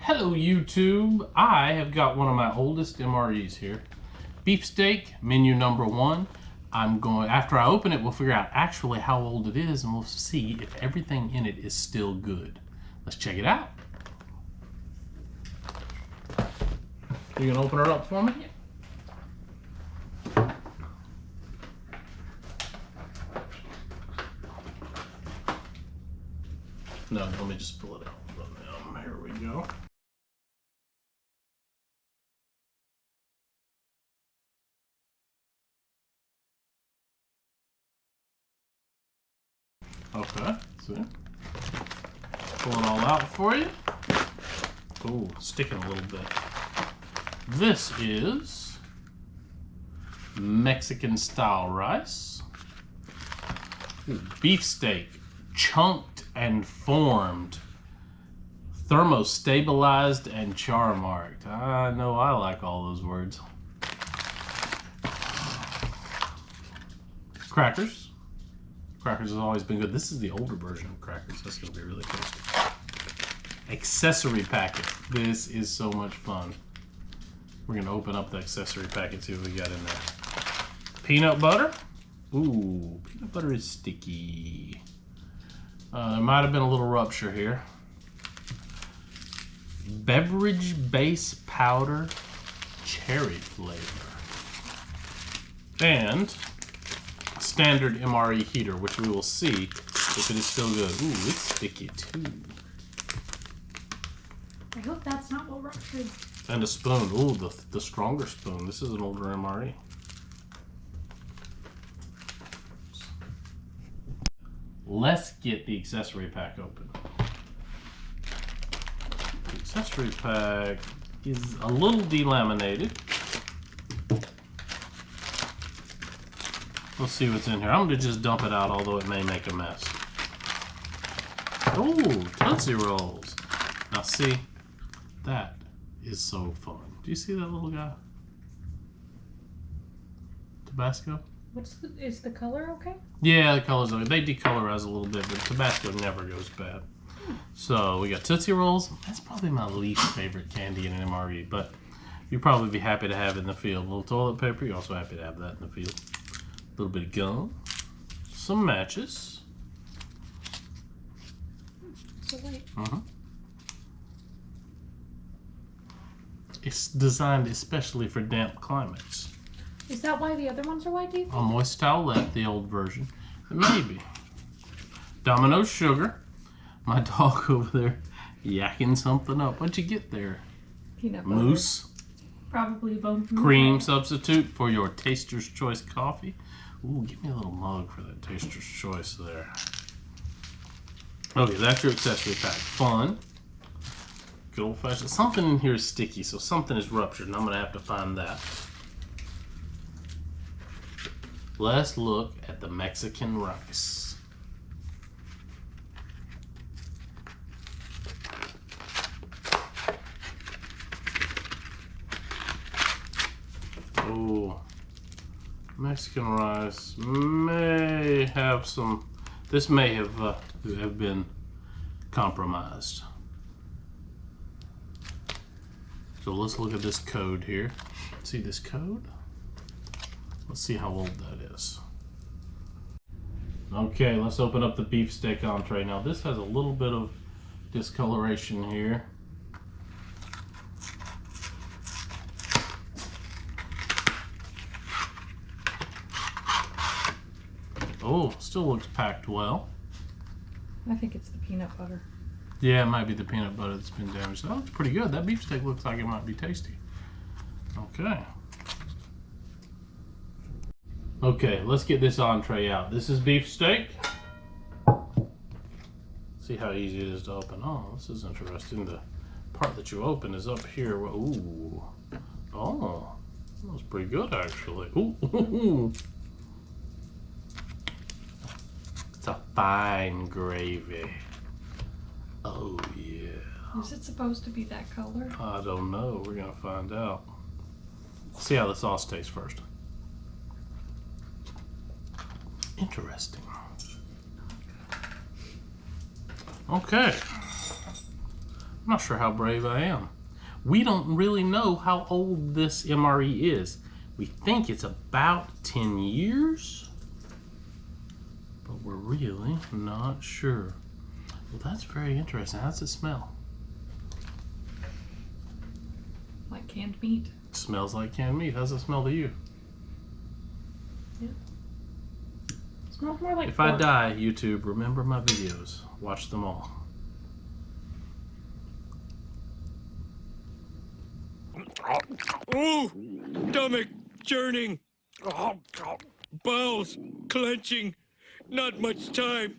Hello YouTube, I have got one of my oldest MREs here. Beefsteak, menu number 1. After I open it, we'll figure out actually how old it is and we'll see if everything in it is still good. Let's check it out. You gonna open her up for me? No, let me just pull it out. Here we go. Okay, see? Pull it all out for you. Ooh, sticking a little bit. This is Mexican style rice. Ooh, beefsteak, chunked and formed. Thermostabilized and char marked. I know I like all those words. Crackers. Crackers has always been good. This is the older version of crackers. That's going to be really tasty. Accessory packet. This is so much fun. We're going to open up the accessory packet, see what we got in there. Peanut butter. Ooh, peanut butter is sticky. There might have been a little rupture here. Beverage base powder, cherry flavor. And standard MRE heater, which we will see if it is still good. Ooh, it's sticky too. I hope that's not what ruptured. And a spoon. Ooh, the stronger spoon. This is an older MRE. Let's get the accessory pack open. The accessory pack is a little delaminated. Let's see what's in here. I'm going to just dump it out, although it may make a mess. Oh, Tootsie Rolls. Now see, that is so fun. Do you see that little guy? Tabasco? Is the color okay? Yeah, the color's okay. They decolorize a little bit, but Tabasco never goes bad. So we got Tootsie Rolls. That's probably my least favorite candy in an MRE, but you'd probably be happy to have it in the field. A little toilet paper, you're also happy to have that in the field. A little bit of gum, some matches. So light. It's designed especially for damp climates. Is that why the other ones are white, do you think? A moist towelette, the old version. Maybe. Domino's sugar. My dog over there yakking something up. What'd you get there? Peanut butter. Mousse. Probably bone Cream substitute for your Taster's Choice coffee. Ooh, give me a little mug for that Taster's Choice there. Okay, that's your accessory pack. Fun. Good old fashioned. Something in here is sticky, so something is ruptured, and I'm going to have to find that. Let's look at the Mexican rice. Oh, Mexican rice may have some. This may have been compromised. So let's look at this code here. See this code? Let's see how old that is. Okay, let's open up the beefsteak entree. Now this has a little bit of discoloration here. Oh, still looks packed well. I think it's the peanut butter. Yeah, it might be the peanut butter that's been damaged. That looks pretty good. That beefsteak looks like it might be tasty. Okay. Okay, let's get this entree out. This is beefsteak. See how easy it is to open. Oh, this is interesting. The part that you open is up here. Ooh. Oh, that was pretty good actually. Ooh. It's a fine gravy. Oh yeah. Is it supposed to be that color? I don't know. We're gonna find out. See how the sauce tastes first. Interesting. Okay. I'm not sure how brave I am. We don't really know how old this MRE is. We think it's about 10 years, but we're really not sure. Well, that's very interesting. How does it smell? Like canned meat. It smells like canned meat. How does it smell to you? Yeah. It smells more like If pork. I die, YouTube, remember my videos. Watch them all. Oh, stomach churning. Bowels clenching. Not much time.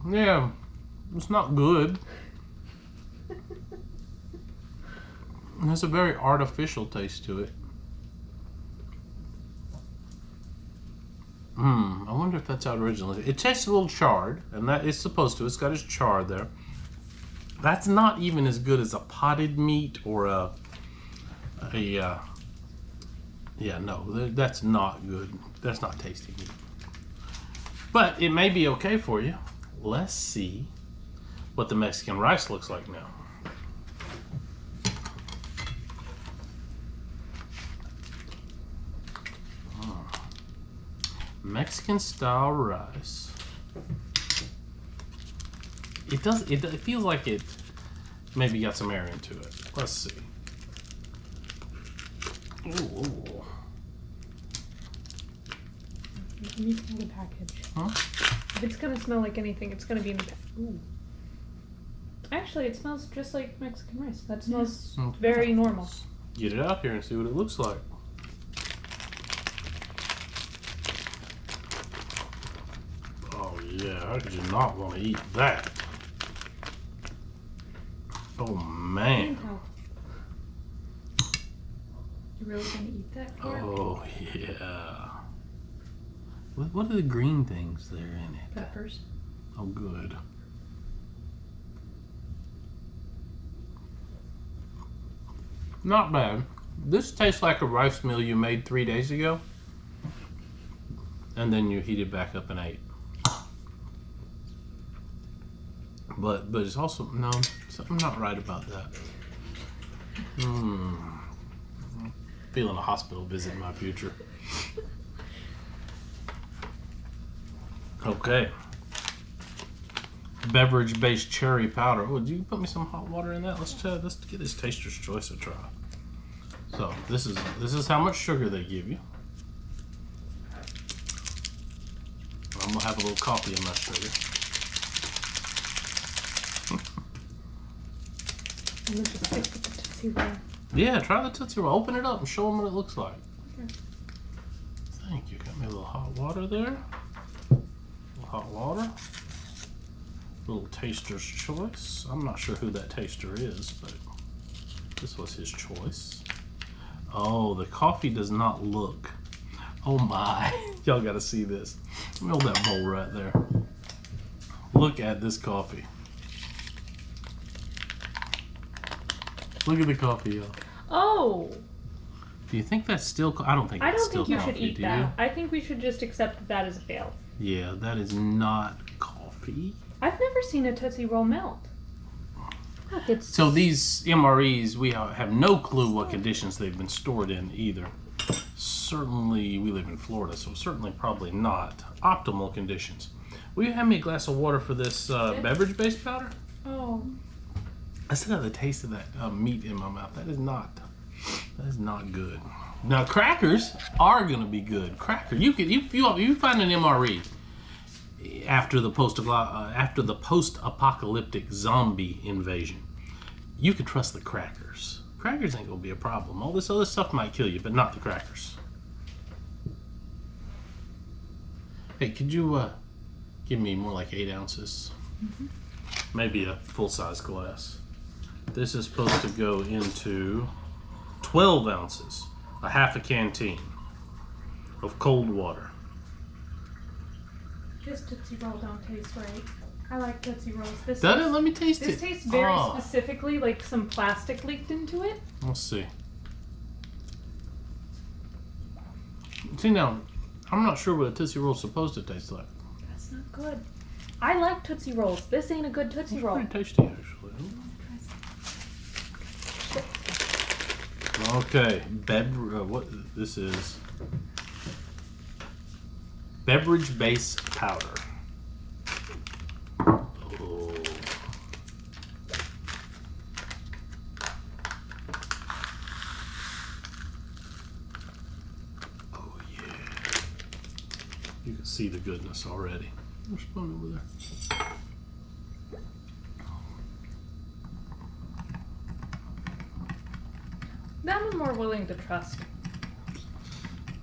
Yeah, it's not good. It has a very artificial taste to it. I wonder if that's out originally. It tastes a little charred, and that is supposed to. It's got its char there. That's not even as good as a potted meat or yeah, no, that's not good. That's not tasty meat. But it may be okay for you. Let's see what the Mexican rice looks like now. Mexican style rice. It feels like it maybe got some air into it. Let's see. Ooh. You need to smell the package. Huh? If it's gonna smell like anything, it's gonna be in the Ooh. Actually, it smells just like Mexican rice. That smells very normal. Get it out here and see what it looks like. Oh yeah, how could you not want to eat that? Oh man. You really gonna eat that, Karen? Oh yeah. What are the green things there in it? Peppers. Oh good. Not bad. This tastes like a rice meal you made 3 days ago, and then you heat it back up and ate. But it's also something not right about that. Feeling a hospital visit in my future. Okay. Beverage-based cherry powder. Oh, did you put me some hot water in that? Let's get this Taster's Choice a try. So this is how much sugar they give you. I'm gonna have a little coffee in my sugar. I'm gonna just stick with the Tootsie Roll. Yeah, try the Tootsie Roll. Open it up and show them what it looks like. Okay. Thank you. Got me a little hot water there. A little hot water. Little Taster's Choice. I'm not sure who that taster is, but this was his choice. Oh, the coffee does not look. Oh my. Y'all gotta see this. Let me hold that bowl right there. Look at this coffee. Look at the coffee, y'all. Oh! Do you think that's still? I don't think. I It's don't still think you coffee, should eat do that. you? I think we should just accept that as a fail. Yeah, that is not coffee. I've never seen a Tootsie Roll melt. Look, it's So these MREs, we have no clue what conditions they've been stored in either. Certainly, we live in Florida, so certainly probably not optimal conditions. Will you have me a glass of water for this beverage-based powder? Oh. I still have the taste of that meat in my mouth. That is not good. Now crackers are gonna be good. Cracker, you find an MRE after the post-apocalyptic zombie invasion, you could trust the crackers. Crackers ain't gonna be a problem. All this other stuff might kill you, but not the crackers. Hey, could you give me more like 8 ounces? Maybe a full-size glass. This is supposed to go into 12 ounces, a half a canteen of cold water. This Tootsie Roll don't taste right. I like Tootsie Rolls. Let me taste it. This tastes very specifically like some plastic leaked into it. Let's see. See now, I'm not sure what a Tootsie Roll is supposed to taste like. That's not good. I like Tootsie Rolls. This ain't a good Tootsie It's Roll. pretty tasty, actually. Okay, what this is? Beverage base powder. Oh. Oh yeah. You can see the goodness already. There's a spoon over there. That I'm more willing to trust.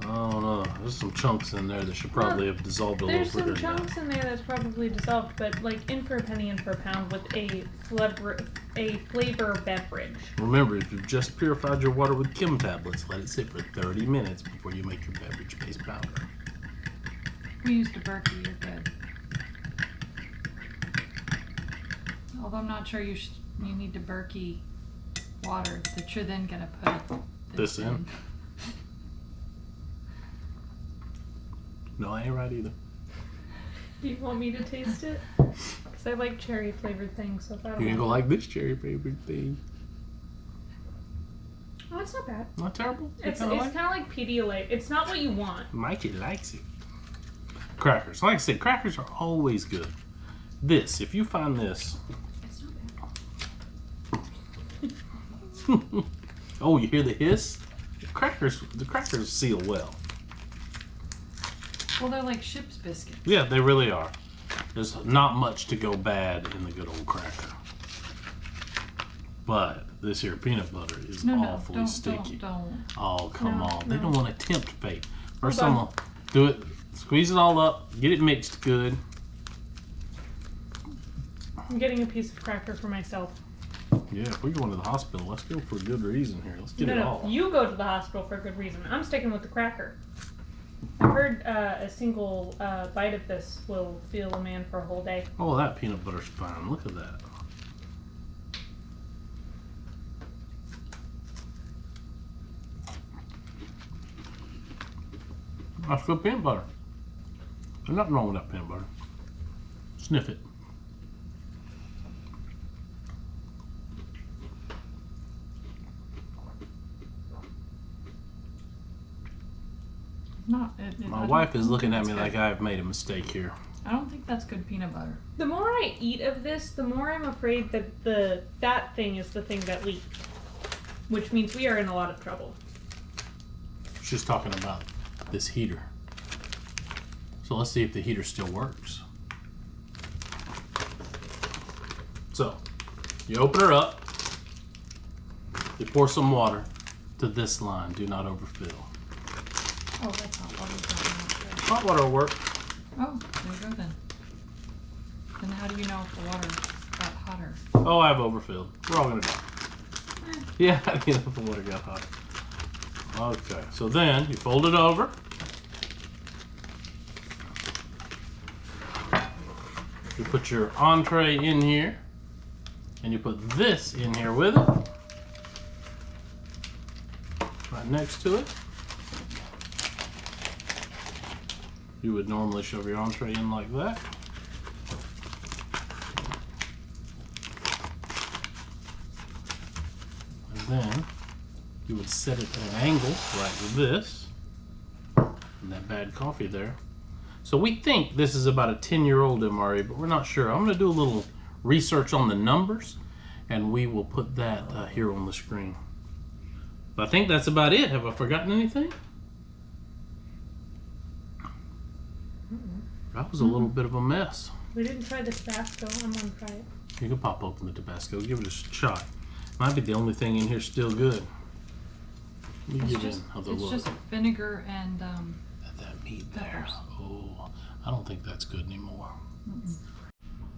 I don't know. There's some chunks in there that should probably have dissolved a little There's quicker. some chunks in there that's probably dissolved, but like in for a penny, in for a pound with a flavor beverage. Remember, if you've just purified your water with Kim tablets, let it sit for 30 minutes before you make your beverage-based powder. We used a Berkey, you're good. Although I'm not sure you need to Berkey water that you're then gonna put This in? No, I ain't right either. Do you want me to taste it? Because I like cherry flavored things, so if I don't You ain't want gonna like this cherry flavored thing. Oh, it's not bad. Not terrible. It's kind of like Pedialyte. It's not what you want. Mikey likes it. Crackers. Like I said, crackers are always good. This, if you find this. It's not bad. Oh, you hear the hiss? The crackers seal well. Well, they're like ship's biscuits. Yeah, they really are. There's not much to go bad in the good old cracker. But this here peanut butter is awfully sticky. Don't. Oh, come No, on. They no. don't want to tempt fate. First, Hold I'm on. going to do it, squeeze it all up, get it mixed good. I'm getting a piece of cracker for myself. Yeah, if we're going to the hospital, let's go for a good reason here. Let's get No, it no, all. you go to the hospital for a good reason. I'm sticking with the cracker. I've heard a single bite of this will feel a man for a whole day. Oh, that peanut butter's fine. Look at that. That's good peanut butter. There's nothing wrong with that peanut butter. Sniff it. My wife is looking at me like I've made a mistake here. I don't think that's good peanut butter. The more I eat of this, the more I'm afraid that that thing is the thing that leaked. Which means we are in a lot of trouble. She's talking about this heater. So let's see if the heater still works. So, you open her up. You pour some water to this line. Do not overfill. Oh, that's hot water. Hot water will work. Oh, there you go then. Then how do you know if the water got hotter? Oh, I've overfilled. We're all gonna die. Yeah, I mean, if the water got hot. Okay, so then you fold it over. You put your entree in here, and you put this in here with it, right next to it. You would normally shove your entree in like that. And then you would set it at an angle like this. And that bad coffee there. So we think this is about a 10-year-old MRE, but we're not sure. I'm going to do a little research on the numbers, and we will put that here on the screen. But I think that's about it. Have I forgotten anything? That was a little bit of a mess. We didn't try the Tabasco. I'm gonna try it. You can pop open the Tabasco. Give it a shot. Might be the only thing in here still good. Let me give it another look. It's just vinegar and That meat there. peppers. Oh, I don't think that's good anymore.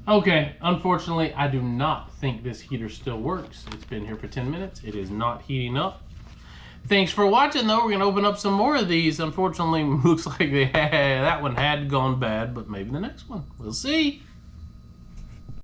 Okay, unfortunately, I do not think this heater still works. It's been here for 10 minutes. It is not heating up. Thanks for watching, though. We're going to open up some more of these. Unfortunately, looks like that one had gone bad, but maybe the next one. We'll see.